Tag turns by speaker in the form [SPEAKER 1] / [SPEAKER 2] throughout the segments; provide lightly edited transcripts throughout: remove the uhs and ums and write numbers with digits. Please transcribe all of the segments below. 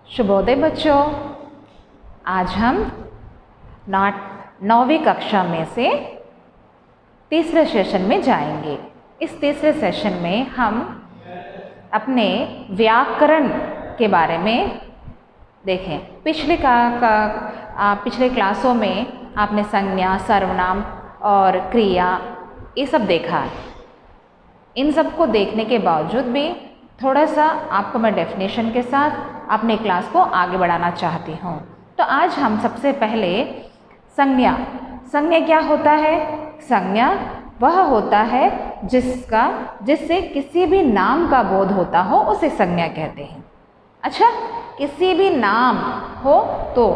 [SPEAKER 1] शुभोदय बच्चों, आज हम 9वीं कक्षा में से तीसरे सेशन में जाएंगे। इस तीसरे सेशन में हम अपने व्याकरण के बारे में देखें। पिछले क्लासों में आपने संज्ञा, सर्वनाम और क्रिया ये सब देखा है। इन सब को देखने के बावजूद भी थोड़ा सा आपको मैं डेफिनेशन के साथ अपने क्लास को आगे बढ़ाना चाहती हूँ। तो आज हम सबसे पहले संज्ञा क्या होता है? संज्ञा वह होता है जिससे किसी भी नाम का बोध होता हो, उसे संज्ञा कहते हैं। अच्छा, किसी भी नाम हो तो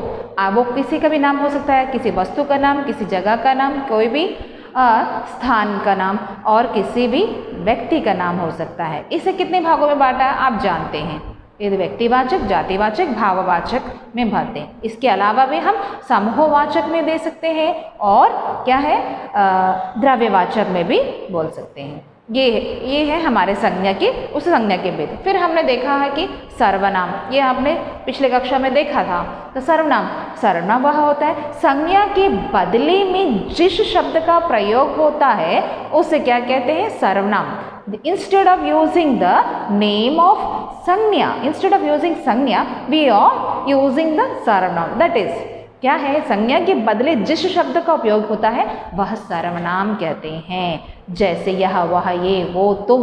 [SPEAKER 1] वो किसी का भी नाम हो सकता है, किसी वस्तु का नाम, किसी जगह का नाम, कोई भी स्थान का नाम और किसी भी व्यक्ति का नाम हो सकता है। इसे कितने भागों में बांटा है आप जानते हैं। ये व्यक्तिवाचक, जातिवाचक, भाववाचक में भरते हैं। इसके अलावा भी हम समूहवाचक में दे सकते हैं और क्या है द्रव्यवाचक में भी बोल सकते हैं। ये है हमारे संज्ञा के उस संज्ञा के भेद। फिर हमने देखा है कि सर्वनाम, ये आपने पिछले कक्षा में देखा था। तो सर्वनाम वह होता है संज्ञा के बदले में जिस शब्द का प्रयोग होता है उसे क्या कहते हैं? सर्वनाम। Instead of using the name of संज्ञा, instead of using संज्ञा, we are using the सर्वनाम। That is क्या है? संज्ञा के बदले जिस शब्द का उपयोग होता है वह सर्वनाम कहते हैं। जैसे यह, वह, ये, वो, तुम,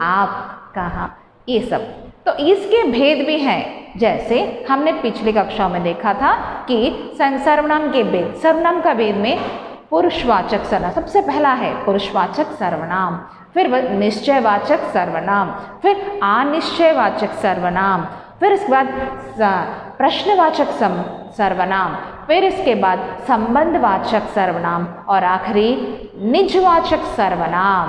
[SPEAKER 1] आप, कहाँ, ये सब। तो इसके भेद भी हैं। जैसे हमने पिछली कक्षा में देखा था कि सर्वनाम के भेद, सर्वनाम का भेद में पुरुषवाचक सर्वनाम सबसे पहला है, पुरुषवाचक सर्वनाम, फिर निश्चयवाचक सर्वनाम, फिर अनिश्चयवाचक सर्वनाम, फिर इसके बाद प्रश्नवाचक सर्वनाम, फिर इसके बाद संबंधवाचक सर्वनाम और आखिरी निजवाचक सर्वनाम।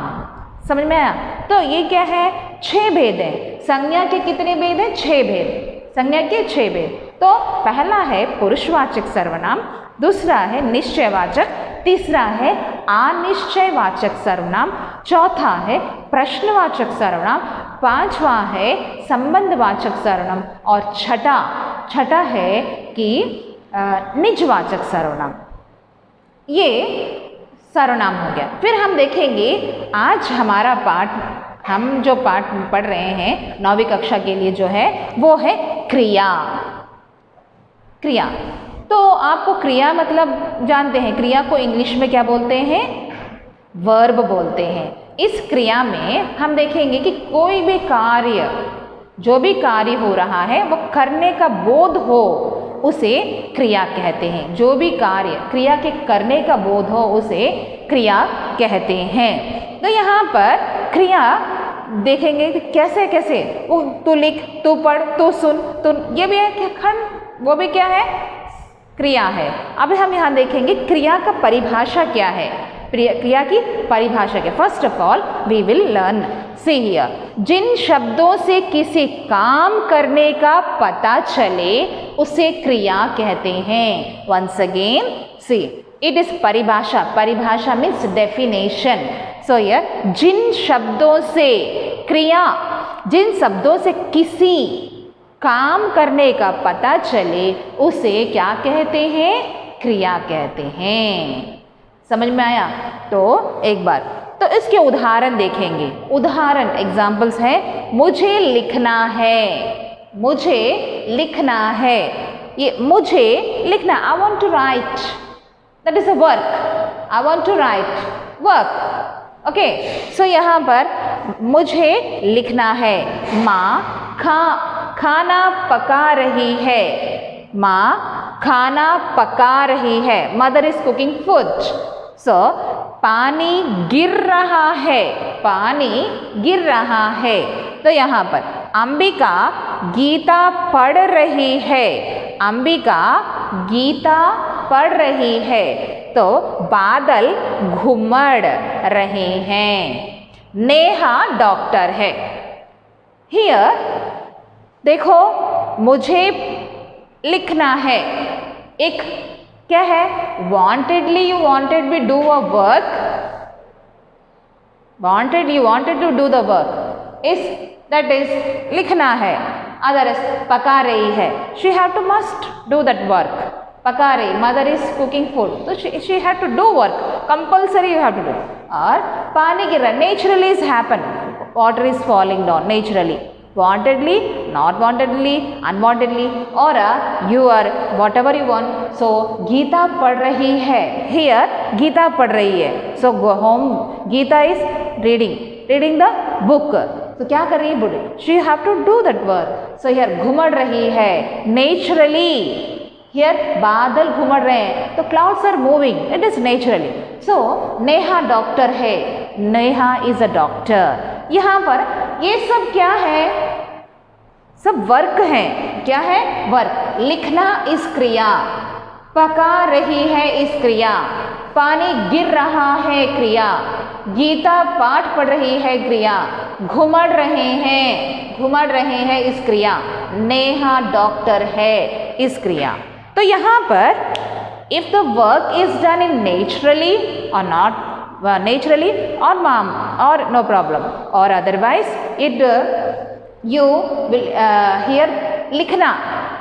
[SPEAKER 1] समझ में आया? तो ये क्या है? 6 भेद हैं। संज्ञा के कितने भेद हैं? 6 भेद। संज्ञा के 6 भेद। तो पहला है पुरुषवाचक सर्वनाम, दूसरा है निश्चयवाचक, तीसरा है अनिश्चयवाचक सर्वनाम, चौथा है प्रश्नवाचक सर्वनाम, पांचवा है संबंधवाचक सर्वनाम और छठा है कि निजवाचक सर्वनाम। ये सर्वनाम हो गया। फिर हम देखेंगे आज हमारा पाठ, हम जो पाठ पढ़ रहे हैं 9वीं कक्षा के लिए जो है वो है क्रिया। तो आपको क्रिया मतलब जानते हैं, क्रिया को इंग्लिश में क्या बोलते हैं? वर्ब बोलते हैं। इस क्रिया में हम देखेंगे कि कोई भी कार्य, जो भी कार्य हो रहा है वो करने का बोध हो उसे क्रिया कहते हैं। जो भी कार्य क्रिया के करने का बोध हो उसे क्रिया कहते हैं। तो यहाँ पर क्रिया देखेंगे कि कैसे कैसे, तू लिख, तू पढ़, तू सुन, तू, ये भी है खंड, वो भी क्या है? क्रिया है। अब हम यहाँ देखेंगे क्रिया का परिभाषा क्या है, क्रिया की परिभाषा क्या। First of all we will learn, see here, जिन शब्दों से किसी काम करने का पता चले उसे क्रिया कहते हैं। Once again see, it is परिभाषा मीन्स डेफिनेशन। सो हियर, जिन शब्दों से क्रिया, जिन शब्दों से किसी काम करने का पता चले उसे क्या कहते हैं? क्रिया कहते हैं। समझ में आया? तो एक बार तो इसके उदाहरण देखेंगे। उदाहरण एग्जाम्पल्स है, मुझे लिखना है, मुझे लिखना है, ये मुझे लिखना, I want to write, that is a work, I want to write work. Okay, so यहाँ पर मुझे लिखना है, माँ खाना पका रही है, माँ खाना पका रही है, मदर इज कुकिंग फूड। सो पानी गिर रहा है, पानी गिर रहा है। तो यहाँ पर अंबिका गीता पढ़ रही है, अंबिका गीता पढ़ रही है। तो बादल घुमड़ रहे हैं, नेहा डॉक्टर है। हियर देखो, मुझे लिखना है, एक क्या है? Wantedly you wanted me do a work, wanted you wanted to do the work, इस दैट इज लिखना है। अदर इज पका रही है, she have to must do that work. पका रही, मदर इज कुकिंग फूड, तो she have to do work, compulsory you have to do. और पानी गिर रहा, naturally is happen, water is falling down naturally, wantedly, not wantedly, unwantedly, or you are whatever you want. So Gita पढ़ रही है, here Gita पढ़ रही है. So go home, Gita is reading the book. तो क्या कर रही है बुढ़ी? She have to do that work. So here घुमड़ रही है, naturally. Here बादल घुमड़ रहे हैं, तो clouds are moving, it is naturally. So Neha doctor है, नेहा is a doctor. यहाँ पर ये सब क्या है? सब वर्क हैं. क्या है? वर्क. लिखना इस क्रिया, पका रही है इस क्रिया, पानी गिर रहा है क्रिया, गीता पाठ पढ़ रही है क्रिया, घुमड़ रहे हैं इस क्रिया, नेहा डॉक्टर है इस क्रिया. तो यहाँ पर if the work is done in naturally और not naturally or no problem, or otherwise it you will here likhna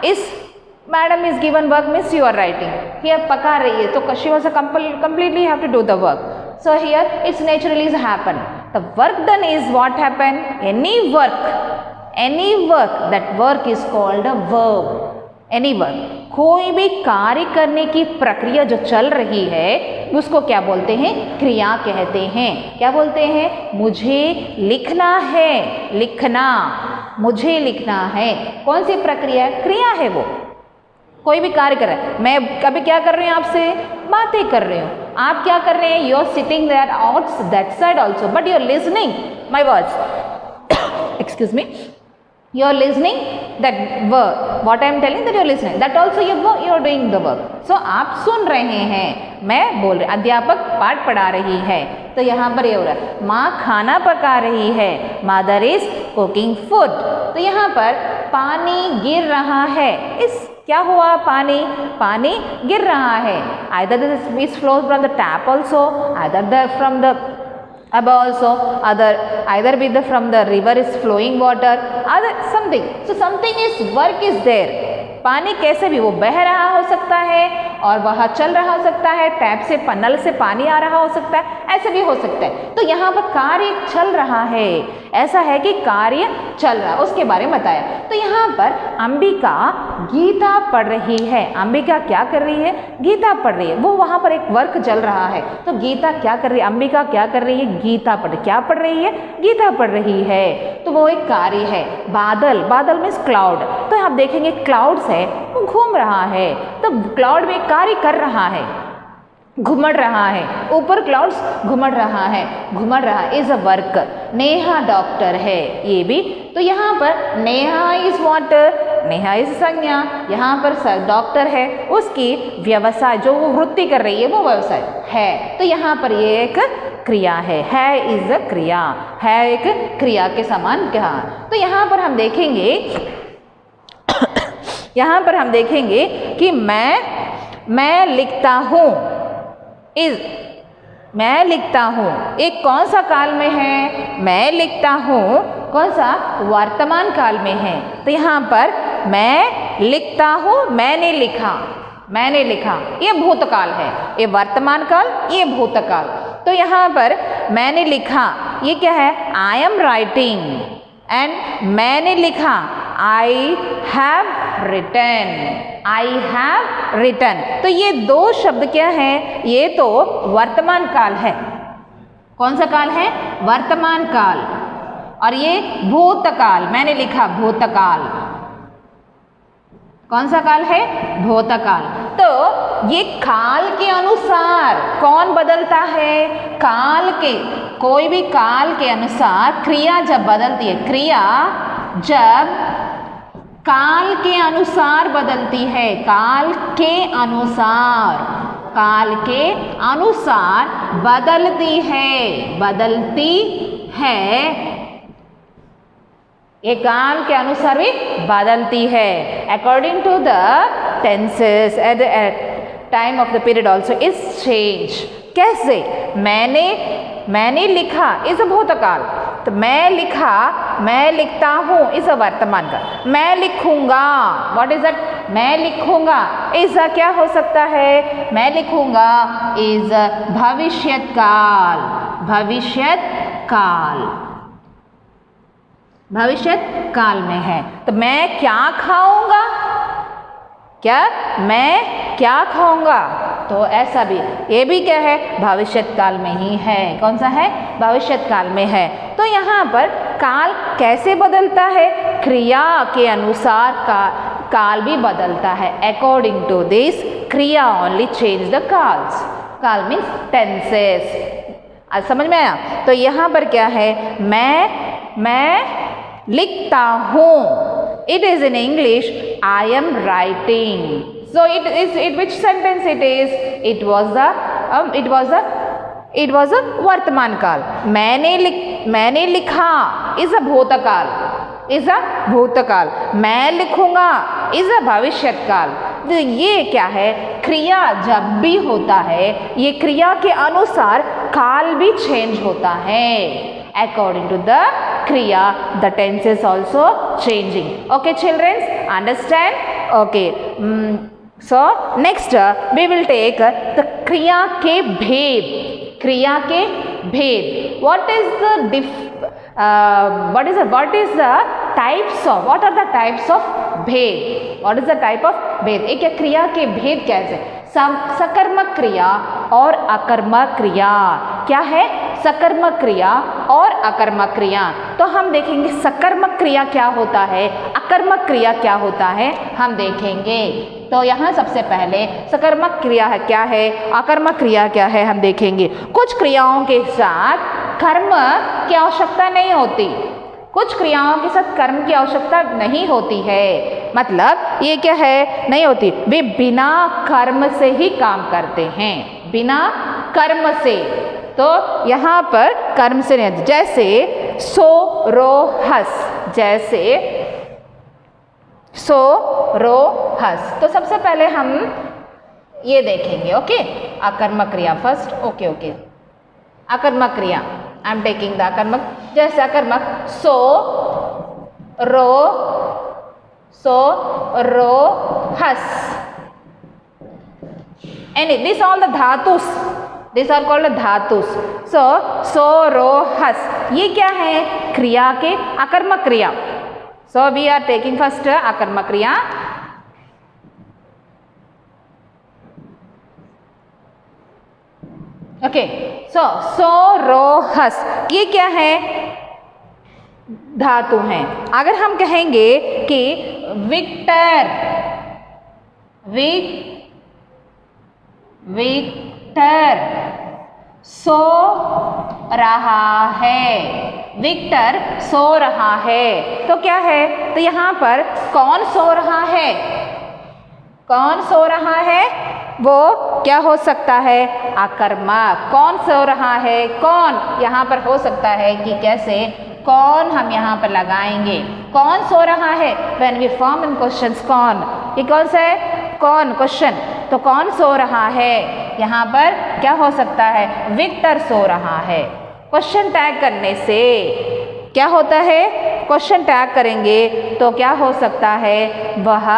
[SPEAKER 1] is madam is given work means you are writing. Here पका रही है, तो she was a completely have to do the work. So here it's naturally is happen. The work done is what happen? Any work, that work is called a verb. Any work, कोई भी कार्य करने की प्रक्रिया जो चल रही है उसको क्या बोलते हैं? क्रिया कहते हैं. क्या बोलते हैं? मुझे लिखना है, मुझे लिखना है. कौन सी प्रक्रिया है? क्रिया है. वो कोई भी कार्य कर रहा है. मैं अभी क्या कर रही हूँ? आपसे बातें कर रही हूँ. आप क्या कर रहे हैं? You are sitting there out that side also, but you are listening my words. Excuse me. You are listening that work. What I am telling that you are listening. That also you are doing the work. So आप सुन रहे हैं, मैं बोल रही. अध्यापक पाठ पढ़ा रही है, तो यहाँ पर ये हो रहा है. माँ खाना पका रही है, mother is cooking food. तो यहाँ पर पानी गिर रहा है. इस क्या हुआ? पानी गिर रहा है. Either this flows from the tap also, either from the above also, either be the from the river is flowing water, other something. So something is work is there. पानी कैसे भी वो बह रहा हो सकता है और वह चल रहा हो सकता है, टैप से नल से पानी आ रहा हो सकता है, ऐसे भी हो सकता है. तो यहाँ पर कार्य चल रहा है, ऐसा है कि कार्य चल रहा है, उसके बारे में बताया. तो यहाँ पर अंबिका गीता पढ़ रही है. अंबिका क्या कर रही है? गीता पढ़ रही है. वो वहाँ पर एक वर्क चल रहा है. तो गीता क्या कर रही है? अंबिका क्या कर रही है? गीता पढ़. क्या पढ़ रही है? गीता पढ़ रही है. तो वो एक कार्य है. बादल मीन्स क्लाउड. तो आप देखेंगे क्लाउड्स है, वो घूम रहा है. तो क्लाउड में कार्य कर रहा है, घुमड़ रहा है. ऊपर क्लाउड्स घुमड़ रहा है is a work. Neha doctor है, ये भी. तो यहाँ पर Neha is water, Neha is संज्ञा. यहाँ पर डॉक्टर है, उसकी व्यवसाय जो वो वृत्ति कर रही है वो व्यवसाय है. तो यहाँ पर ये एक क्रिया है इज अ क्रिया, है एक क्रिया के समान क्या. तो यहाँ पर हम देखेंगे कि मैं लिखता हूँ इज, मैं लिखता हूँ. एक कौन सा काल में है? मैं लिखता हूँ कौन सा? वर्तमान काल में है. तो यहाँ पर मैं लिखता हूँ, मैंने लिखा, ये भूतकाल है. ये वर्तमान काल, ये भूतकाल. तो यहाँ पर मैंने लिखा, ये क्या है? I am writing. एंड मैंने लिखा, आई हैव रिटन. तो ये दो शब्द क्या है? ये तो वर्तमान काल है. कौन सा काल है? वर्तमान काल. और ये भूतकाल, मैंने लिखा भूतकाल. कौन सा काल है? भूतकाल. तो ये काल के अनुसार कौन बदलता है? काल के, कोई भी काल के अनुसार क्रिया जब बदलती है, क्रिया जब काल के अनुसार बदलती है, काल के अनुसार बदलती है. ये काल के अनुसार भी बदलती है. According to the tenses at the time of the period also is change. कैसे? मैंने लिखा इज अ भूतकाल. तो मैं लिखा, मैं लिखता हूँ इस वर्तमान काल। मैं लिखूंगा, व्हाट इज दैट? मैं लिखूंगा इज क्या हो सकता है? मैं लिखूंगा इज भविष्यत काल। भविष्यत काल, भविष्यत काल में है। तो मैं क्या खाऊंगा? क्या मैं क्या खाऊंगा? तो ऐसा भी, ये भी क्या है? भविष्यत काल में ही है। कौन सा है? भविष्यत काल में है। तो यहाँ पर काल कैसे बदलता है? क्रिया के अनुसार काल भी बदलता है। अकॉर्डिंग टू दिस क्रिया ओनली चेंज द काल्स। काल मीन्स टेंसेस। आज समझ में आया? तो यहाँ पर क्या है? मैं लिखता हूँ। It is in English, I am writing. So which sentence it is? It was a वर्तमान काल। मैंने लिखा is a भूतकाल, is a भूतकाल। मैं लिखूंगा is a भविष्यत काल। तो ये क्या है? क्रिया जब भी होता है, ये क्रिया के अनुसार काल भी चेंज होता है। According to the kriya, the tense is also changing. Okay, children, understand? Okay. So next we will take the kriya ke bhed. Kriya ke bhed. What are the types of? What are the types of bhed? What is the type of bhed? एक क्रिया के भेद कैसे? सकर्मक क्रिया और अकर्मक क्रिया। क्या है? सकर्मक क्रिया और अकर्मक क्रिया। तो हम देखेंगे सकर्मक क्रिया क्या होता है, अकर्मक क्रिया क्या होता है, हम देखेंगे। तो यहाँ सबसे पहले सकर्मक क्रिया है क्या है, अकर्मक क्रिया क्या है, हम देखेंगे। कुछ क्रियाओं के साथ कर्म की आवश्यकता नहीं होती, कुछ क्रियाओं के साथ कर्म की आवश्यकता नहीं होती है। मतलब ये क्या है? नहीं होती। वे बिना कर्म से ही काम करते हैं, बिना कर्म से। तो यहाँ पर कर्म से नहीं। जैसे सो रो हस, जैसे सो रो हस। तो सबसे पहले हम ये देखेंगे। ओके, अकर्मक क्रिया फर्स्ट। ओके, अकर्मक क्रिया। आई एम टेकिंग द अकर्मक। जैसे अकर्मक सो रो हस। Any these all the dhatus, these are called dhatus. So ro has, ये क्या है? क्रिया के अकर्मक क्रिया। So we are taking first अकर्मक क्रिया। ओके, सो रो हस, ये क्या है? धातु हैं। अगर हम कहेंगे कि विक्टर सो रहा है, विक्टर सो रहा है, तो क्या है? तो यहाँ पर कौन सो रहा है? कौन सो रहा है? वो क्या हो सकता है? अकर्मक। कौन सो रहा है? कौन यहाँ पर हो सकता है कि कैसे? कौन हम यहाँ पर लगाएंगे। कौन सो रहा है? When we form in questions, कौन, ये कौन सा है? कौन क्वेश्चन। तो कौन सो रहा है? यहाँ पर क्या हो सकता है? विक्टर सो रहा है। क्वेश्चन टैग करने से क्या होता है? क्वेश्चन टैग करेंगे तो क्या हो सकता है? वह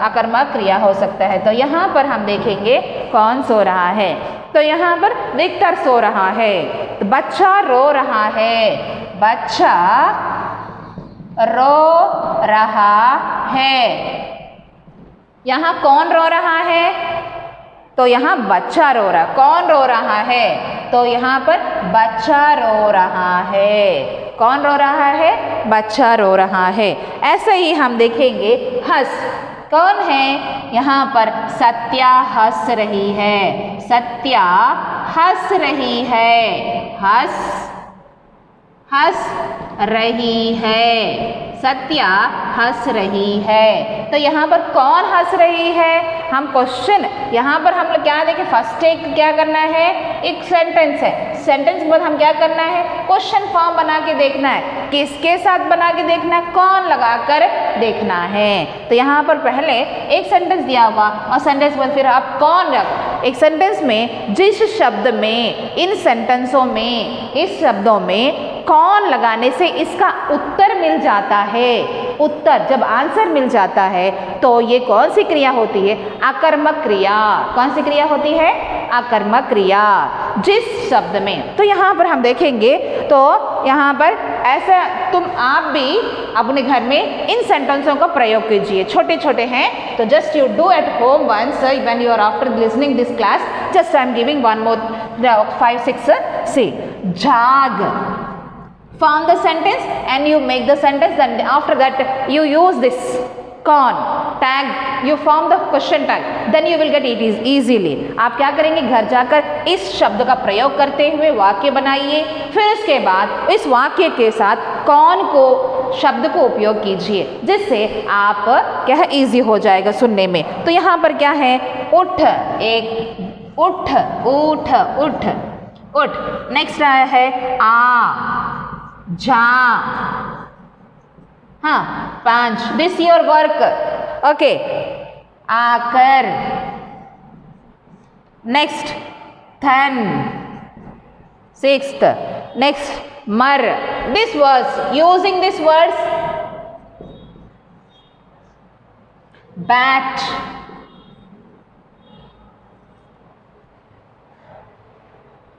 [SPEAKER 1] अकर्मक क्रिया हो सकता है। तो यहाँ पर हम देखेंगे कौन सो रहा है। तो यहाँ पर विक्टर सो रहा है। तो बच्चा रो रहा है, बच्चा रो रहा है। यहाँ कौन रो रहा है? तो यहाँ बच्चा रो रहा। कौन रो रहा है? तो यहाँ पर बच्चा रो रहा है। कौन रो रहा है? बच्चा रो रहा है। ऐसे ही हम देखेंगे हंस। कौन है? यहाँ पर सत्या हंस रही है, सत्या हंस रही है, हंस रही है, सत्या हंस रही है। तो यहाँ पर कौन हंस रही है? हम क्वेश्चन यहाँ पर हम लोग क्या देखें? फर्स्ट एक क्या करना है? एक सेंटेंस है, सेंटेंस के बाद हम क्या करना है? क्वेश्चन फॉर्म बना के देखना है। किसके साथ बना के देखना है? कौन लगाकर देखना है। तो यहाँ पर पहले एक सेंटेंस दिया होगा और सेंटेंस बाद फिर आप कौन रख। एक सेंटेंस में जिस शब्द में, इन सेंटेंसों में, इस शब्दों में कौन लगाने से इसका उत्तर मिल जाता है। उत्तर जब आंसर मिल जाता है तो ये कौन सी क्रिया होती है? आकर्मक क्रिया। कौन सी क्रिया होती है? आकर्मक क्रिया। जिस शब्द में, तो यहाँ पर हम देखेंगे तो यहाँ पर ऐसा आप भी अपने घर में इन सेंटेंसों का प्रयोग कीजिए। छोटे छोटे हैं तो just you do at home once when you are after listening this class, just I am giving one more 5 6 see. जाग, form the sentence and you make the sentence, and after that you use this कौन tag, you form the question tag, then you will get it easily। आप क्या करेंगे? घर जाकर इस शब्द का प्रयोग करते हुए वाक्य बनाइए, फिर उसके बाद इस वाक्य के साथ कौन को शब्द को उपयोग कीजिए, जिससे आप क्या इजी हो जाएगा सुनने में। तो यहाँ पर क्या है? उठ, एक उठ, उठ उठ उठ। नेक्स्ट आया है आ, जा। हाँ 5, दिस योर वर्क, ओके। आकर। Next 10, 6th। नेक्स्ट मर। This words, using this words, bat,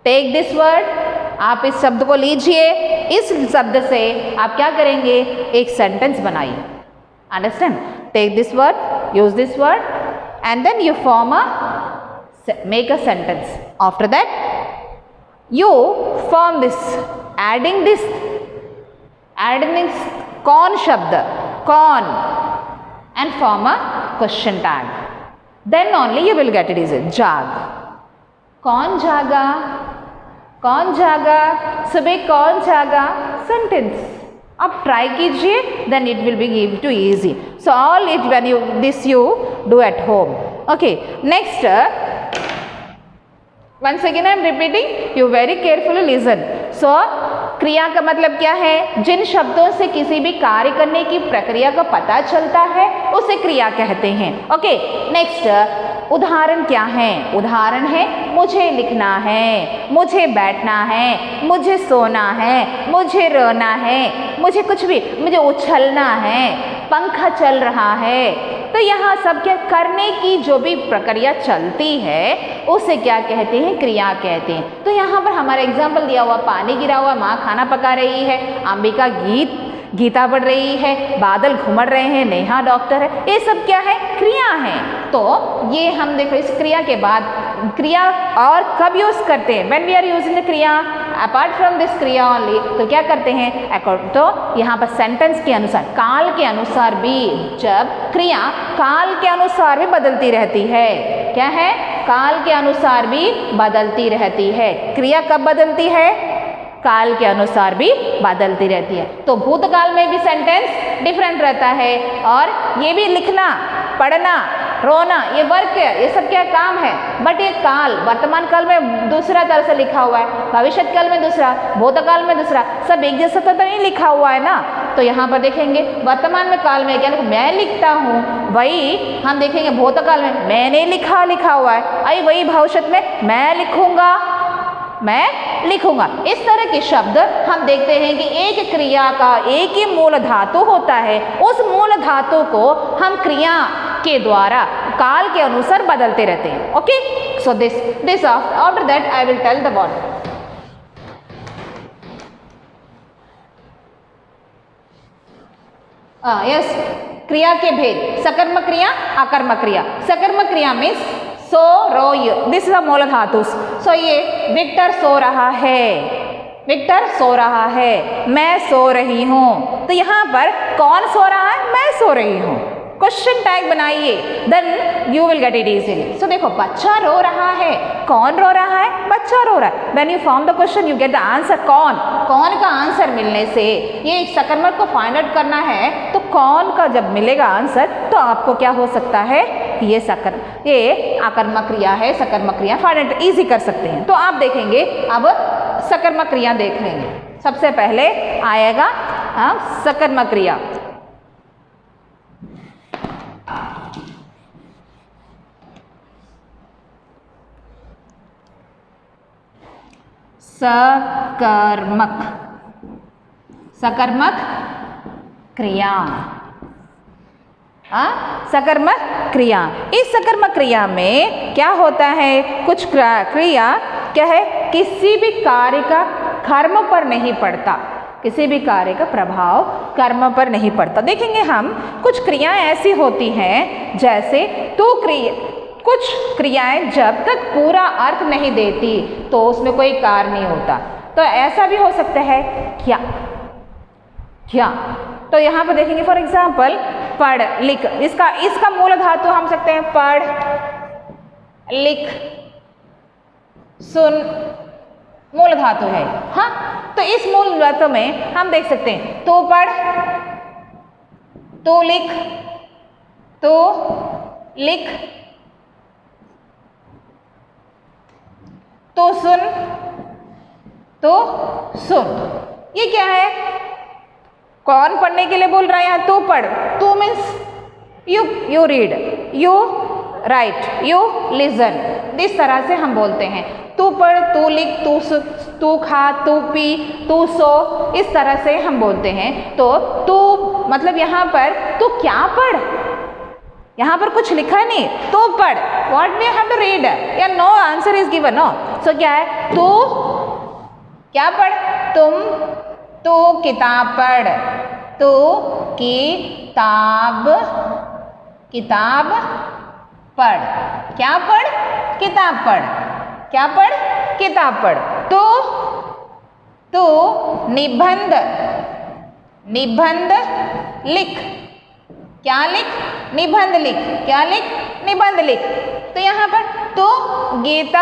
[SPEAKER 1] take this word. आप इस शब्द को लीजिए, इस शब्द से आप क्या करेंगे? एक सेंटेंस बनाइए। Understand? Take this word, use this word, and then you form make a sentence. After that you form this, adding this कौन शब्द, कौन, and form a question tag, then only you will get it easy। जाग, कौन जागा, कौन जागा, सुबह कौन जागा, सेंटेंस। आप ट्राई कीजिए, then it will be give to easy। so all it when you this you do at home, okay। next once again I am repeating, you very carefully listen। so क्रिया का मतलब क्या है? जिन शब्दों से किसी भी कार्य करने की प्रक्रिया का पता चलता है उसे क्रिया कहते हैं, ओके। नेक्स्ट उदाहरण क्या है? उदाहरण है मुझे लिखना है, मुझे बैठना है, मुझे सोना है, मुझे रोना है, मुझे कुछ भी, मुझे उछलना है, पंखा चल रहा है। तो यहाँ सब क्या करने की जो भी प्रक्रिया चलती है उसे क्या कहते हैं? क्रिया कहते हैं। तो यहाँ पर हमारा एग्जाम्पल दिया हुआ, पानी गिरा हुआ, माँ खाना पका रही है, अंबिका गीता पढ़ रही है, बादल घुमड़ रहे हैं, नेहा डॉक्टर है, ये सब क्या है? क्रिया है। तो ये हम देखो इस क्रिया के बाद क्रिया और कब यूज करते हैं? When we are using the क्रिया अपार्ट फ्रॉम दिस क्रिया ओनली, तो क्या करते हैं? तो यहाँ पर सेंटेंस के अनुसार, काल के अनुसार भी, जब क्रिया काल के अनुसार भी बदलती रहती है, क्या है? काल के अनुसार भी बदलती रहती है। क्रिया कब बदलती है? काल के अनुसार भी बदलती रहती है। तो भूतकाल में भी सेंटेंस डिफरेंट रहता है, और ये भी लिखना, पढ़ना, रोना, ये वर्क है, ये सब क्या काम है। बट ये काल, वर्तमान काल में दूसरा तरह से लिखा हुआ है, भविष्य काल में दूसरा, भूतकाल में दूसरा, सब एक जैसा तो नहीं लिखा हुआ है ना। तो यहाँ पर देखेंगे वर्तमान में काल में क्या लिखा? मैं लिखता हूँ। वही हम देखेंगे भूतकाल में मैंने लिखा हुआ है। आई वही भविष्य में मैं लिखूंगा, मैं लिखूंगा। इस तरह के शब्द हम देखते हैं कि एक क्रिया का एक ही मूल धातु होता है, उस मूल धातु को हम क्रिया के द्वारा काल के अनुसार बदलते रहते हैं, okay. So this after that I will tell the word. Yes, क्रिया के भेद, सकर्मक क्रिया, अकर्मक क्रिया। सकर्मक क्रिया मीन्स सो रोय, दिस इज अ मूल धातु। सो ये विक्टर सो रहा है, विक्टर सो रहा है, मैं सो रही हूँ। तो यहाँ पर कौन सो रहा है? मैं सो रही हूँ। क्वेश्चन टैग बनाइए, then you will get it easily. So देखो बच्चा रो रहा है, कौन रो रहा है? बच्चा रो रहा है। When you form the question you get the answer कौन, कौन का आंसर मिलने से ये एक सकर्मक को फाइंड आउट करना है। तो कौन का जब मिलेगा आंसर तो आपको क्या हो सकता है? ये आकर्मक क्रिया है, सकर्मक क्रिया फाइंड आउट इजी कर सकते हैं। तो आप देखेंगे, अब सकर्मक क्रिया देख लेंगे। सबसे पहले आएगा सकर्मक क्रिया। सकर्मक, सकर्मक क्रिया। सकर्मक क्रिया। इस सकर्मक क्रिया में क्या होता है, कुछ क्रिया क्या है, किसी भी कार्य का कर्म पर नहीं पड़ता, किसी भी कार्य का प्रभाव कर्म पर नहीं पड़ता। देखेंगे हम कुछ क्रियाएं ऐसी होती हैं जैसे कुछ क्रियाएं जब तक पूरा अर्थ नहीं देती तो उसमें कोई कार्य नहीं होता। तो ऐसा भी हो सकता है क्या, तो यहाँ पर देखेंगे फॉर एग्जाम्पल पढ़ लिख, इसका मूल धातु हम सकते हैं पढ़ लिख सुन, मूल धातु है। हाँ, तो इस मूल धातु में हम देख सकते हैं तू पढ़, तू लिख, तू लिख, तू सुन, तू सुन। ये क्या है, कौन पढ़ने के लिए बोल रहा है यहाँ, तू पढ़, तू means you read, you right, you listen, इस तरह से हम बोलते हैं। तू पढ़, तू लिख, तू खा, तू पी, तू सो, इस तरह से हम बोलते हैं। तो तू मतलब यहाँ पर तू क्या पढ़, यहाँ पर कुछ लिखा नहीं, तू पढ़, what we have to read, या no answer is given, no. So क्या है, तू क्या पढ़, तू किताब पढ़, तू किताब पढ़, क्या पढ़, किताब पढ़, क्या पढ़, किताब पढ़। तू निबंध लिख, क्या लिख, निबंध लिख, क्या लिख, निबंध लिख। तो यहाँ पर तू गीत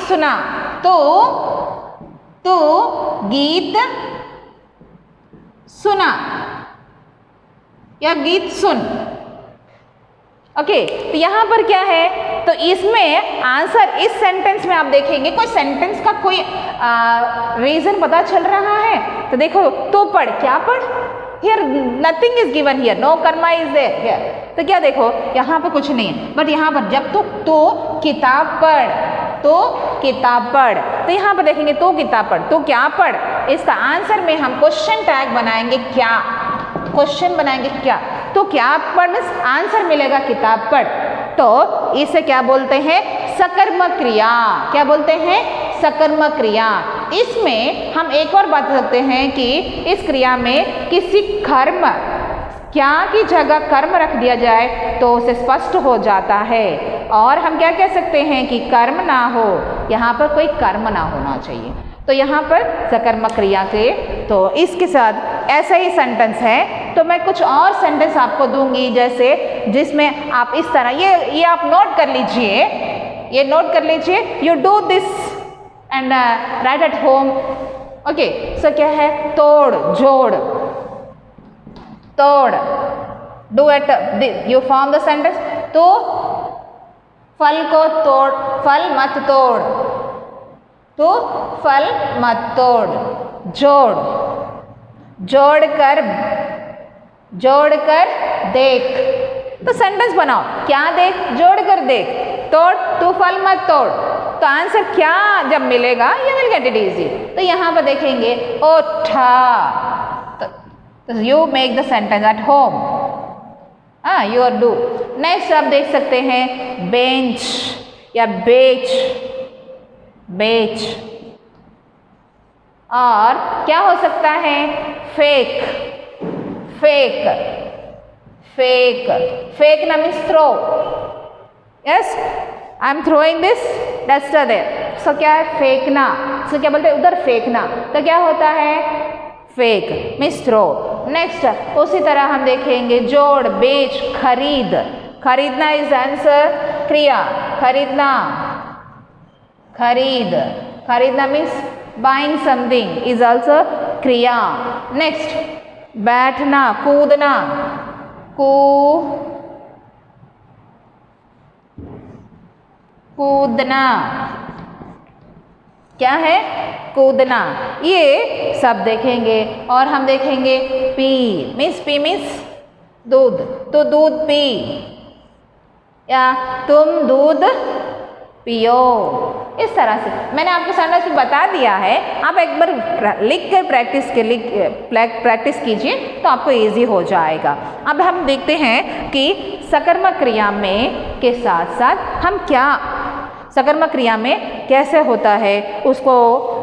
[SPEAKER 1] सुना, तू गीत सुना या गीत सुन। ओके, तो यहाँ पर क्या है, तो इसमें आंसर इस सेंटेंस में आप देखेंगे कोई सेंटेंस का कोई रीजन पता चल रहा है। तो देखो तू पढ़, क्या पढ़, here nothing is given, here no karma is there here. तो क्या देखो यहाँ पर कुछ नहीं है, बट यहाँ पर जब तू किताब पढ़, तो किताब पढ़, तो यहाँ पर देखेंगे तो किताब पढ़, तो क्या पढ़, इसका आंसर में हम क्वेश्चन टैग बनाएंगे, क्या क्वेश्चन बनाएंगे, क्या, तो क्या पढ़ मीन्स आंसर मिलेगा किताब पढ़। तो इसे क्या बोलते हैं, सकर्मक क्रिया। क्या बोलते हैं, सकर्मक क्रिया। इसमें हम एक और बात सकते हैं कि इस क्रिया में किसी कर्म क्या की जगह कर्म रख दिया जाए तो उसे स्पष्ट हो जाता है। और हम क्या कह सकते हैं कि कर्म ना हो, यहाँ पर कोई कर्म ना होना चाहिए। तो यहाँ पर सकर्मक क्रिया के, तो इसके साथ ऐसा ही सेंटेंस है। तो मैं कुछ और सेंटेंस आपको दूंगी जैसे जिसमें आप इस तरह ये आप नोट कर लीजिए, ये नोट कर लीजिए, you do this and write at home. Okay, so क्या है, तोड़ जोड़, तोड़, do it, you form the sentence. तो फल को तोड़, फल मत तोड़, तो फल मत तोड़, जोड़, जोड़कर देख। तो सेंटेंस बनाओ, क्या देख, जोड़कर देख, तोड़, तू फल मत तोड़। तो आंसर क्या जब मिलेगा, you will get it easy. तो यहाँ पर देखेंगे ओठा, तो you make the sentence at home, you are do. Next आप देख सकते हैं बेंच या बेच, बेच। और क्या हो सकता है, फेक, फेक, फेक, फेक ना means throw, yes, I am throwing this duster there. So क्या है, फेंकना। सो क्या बोलते हैं, उधर फेंकना। तो क्या होता है, फेक मीन्स थ्रो। नेक्स्ट उसी तरह हम देखेंगे जोड़, बेच, खरीद, खरीदना इज आंसर क्रिया, खरीदना, खरीद, खरीदना means buying something is also क्रिया। नेक्स्ट बैठना, कूदना, कूदना, क्या है, कूदना। ये सब देखेंगे। और हम देखेंगे पी मीन्स दूध, तो दूध पी या तुम दूध पियो, इस तरह से मैंने आपको सेंटेंस में बता दिया है, आप एक बार लिख कर प्रैक्टिस कीजिए तो आपको इजी हो जाएगा। अब हम देखते हैं कि सकर्मक क्रिया में के साथ साथ हम क्या सकर्मक क्रिया में कैसे होता है उसको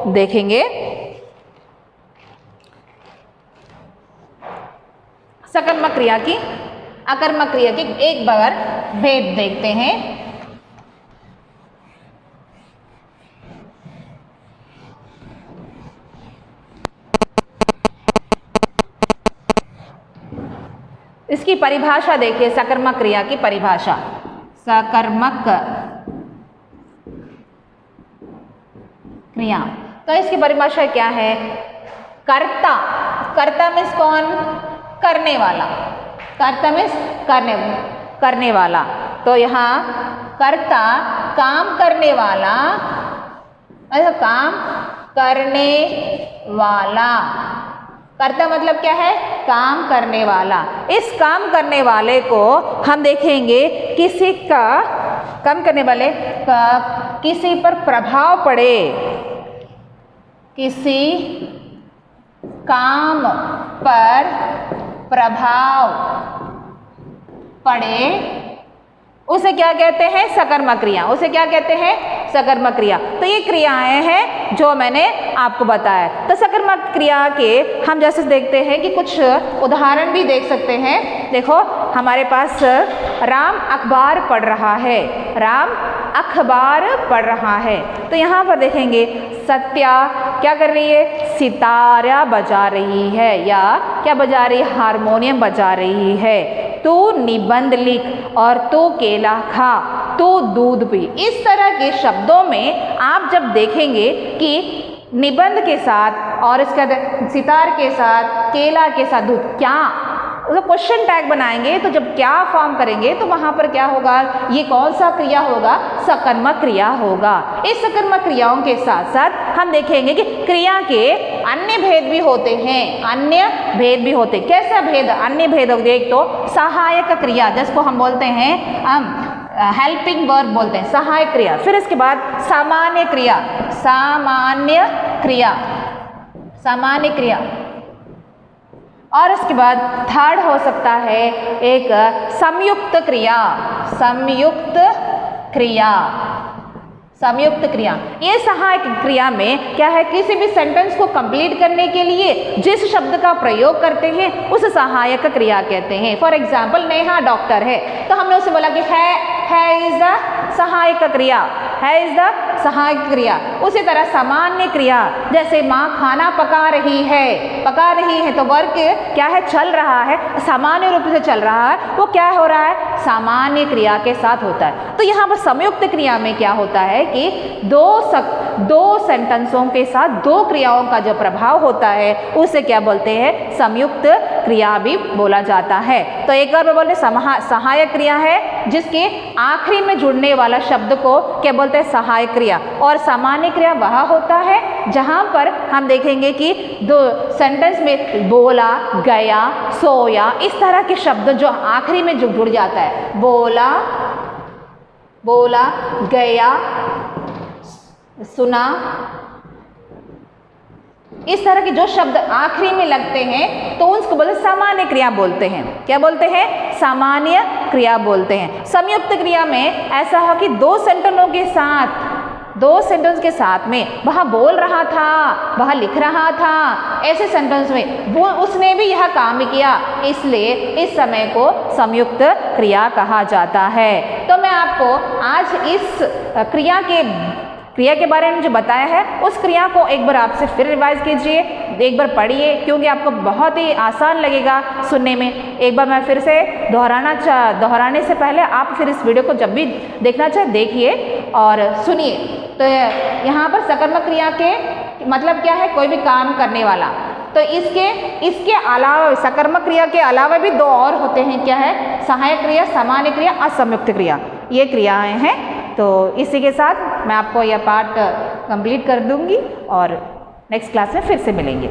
[SPEAKER 1] देखेंगे। सकर्मक क्रिया की अकर्मक क्रिया की एक बार भेद देखते हैं। इसकी परिभाषा देखिए, सकर्मक क्रिया की परिभाषा। सकर्मक क्रिया तो इसकी परिभाषा क्या है? कर्ता, कर्ता मीन्स कौन? करने वाला। कर्ता मीन्स करने वाला। तो यहाँ कर्ता काम करने वाला, काम करने वाला। कर्ता मतलब क्या है? काम करने वाला। इस काम करने वाले को हम देखेंगे किसी का काम करने वाले का किसी पर प्रभाव पड़े, किसी काम पर प्रभाव पड़े, उसे क्या कहते हैं? सकर्मक क्रिया। उसे क्या कहते हैं? सकर्मक क्रिया। तो ये क्रियाएं हैं जो मैंने आपको बताया। तो सकर्मक क्रिया के हम जैसे देखते हैं कि कुछ उदाहरण भी देख सकते हैं। देखो हमारे पास राम अखबार पढ़ रहा है, राम अखबार पढ़ रहा है। तो यहाँ पर देखेंगे सत्या क्या कर रही है? सितारा बजा रही है या क्या बजा रही है? हारमोनियम बजा रही है। तू निबंध लिख और तू केला खा, तू दूध पी। इस तरह के शब्दों में आप जब देखेंगे कि निबंध के साथ और इसका सितार के साथ, केला के साथ दूध, क्या तो क्वेश्चन टैग बनाएंगे तो जब क्या फॉर्म करेंगे तो वहाँ पर क्या होगा? ये कौन सा क्रिया होगा? सकर्मक क्रिया होगा। इस सकर्मक क्रियाओं के साथ साथ हम देखेंगे कि क्रिया के अन्य भेद भी होते हैं। अन्य भेद भी होते हैं। कैसा भेद? अन्य भेद होते एक तो सहायक क्रिया, जिसको हम बोलते हैं हेल्पिंग वर्ब बोलते हैं, सहायक क्रिया। फिर इसके बाद सामान्य क्रिया, सामान्य क्रिया, सामान्य क्रिया। और इसके बाद थर्ड हो सकता है एक संयुक्त क्रिया, संयुक्त क्रिया, संयुक्त क्रिया। ये सहायक क्रिया में क्या है? किसी भी सेंटेंस को कंप्लीट करने के लिए जिस शब्द का प्रयोग करते हैं उस सहायक क्रिया कहते हैं। फॉर एग्जाम्पल नेहा डॉक्टर है तो हमने उसे बोला कि है इज द सहायक क्रिया, है इज द सहायक क्रिया। उसी तरह सामान्य क्रिया, जैसे माँ खाना पका रही है तो वर्ग क्या है? चल रहा है, सामान्य रूप से चल रहा है, वो क्या हो रहा है? सामान्य क्रिया के साथ होता है। तो यहाँ पर संयुक्त क्रिया में क्या होता है कि दो सेंटेंसों के साथ दो क्रियाओं का जो प्रभाव होता है उसे क्या बोलते हैं? संयुक्त क्रिया भी बोला जाता है। तो एक बार मैं बोलते सहायक क्रिया है जिसके आखिरी में जुड़ने वाला शब्द को क्या बोलते हैं? सहायक क्रिया। और सामान्य क्रिया वह होता है जहां पर हम देखेंगे कि दो सेंटेंस में बोला, गया, सोया, इस तरह के शब्द जो आखिरी में जो जुड़ जाता है, बोला, गया, सुना, इस तरह के जो शब्द आखिरी में लगते हैं तो उसको बोलते सामान्य क्रिया बोलते हैं। क्या बोलते हैं? सामान्य क्रिया बोलते हैं। संयुक्त क्रिया में ऐसा हो कि दो सेंटेंस के साथ में वह बोल रहा था, वह लिख रहा था, ऐसे सेंटेंस में वो उसने भी यह काम किया, इसलिए इस समय को संयुक्त क्रिया कहा जाता है। तो मैं आपको आज इस क्रिया के बारे में जो बताया है उस क्रिया को एक बार आपसे फिर रिवाइज कीजिए, एक बार पढ़िए, क्योंकि आपको बहुत ही आसान लगेगा सुनने में। एक बार मैं फिर से दोहराने से पहले आप फिर इस वीडियो को जब भी देखना चाहे देखिए और सुनिए। तो यहाँ पर सकर्मक क्रिया के मतलब क्या है? कोई भी काम करने वाला। तो इसके अलावा सकर्मक क्रिया के अलावा भी दो और होते हैं। क्या है? सहायक क्रिया, सामान्य क्रिया और संयुक्त क्रिया। ये क्रियाएं हैं। तो इसी के साथ मैं आपको यह पार्ट कंप्लीट कर दूंगी और नेक्स्ट क्लास में फिर से मिलेंगे।